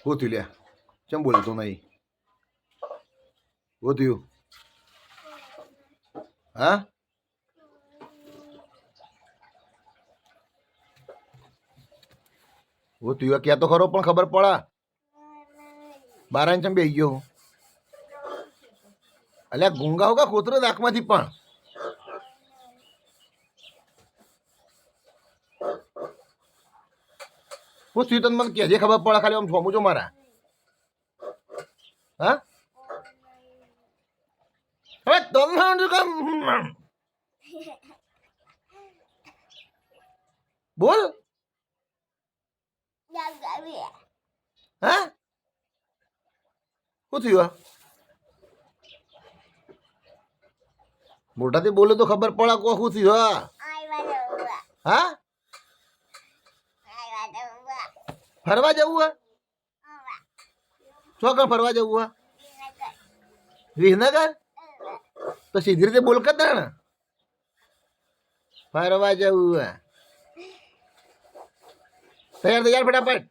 હું થયું લ્યા ચમ બોલતો નહીં હું થયું હા હું થયું ક્યાં તો ખરો પણ ખબર પડા બારા ચમ બેસી ગયો અલ્યા ગુંગા હોગા ખોતરો દાખમાંથી પણ હું થયું તને મને કહેજે ખબર પડે ખાલી આમ છોમું છો મારા હા હવે તમે બોલ હા શું થયું મોટાથી બોલે તો ખબર પડે કો શું થયું હા ફરવા જવું હે ચોકણ ફરવા જવું હે વિસનગર તો સીધી રીતે બોલ કર ને ફરવા જવું હે તૈયાર તૈયાર ફટાફટ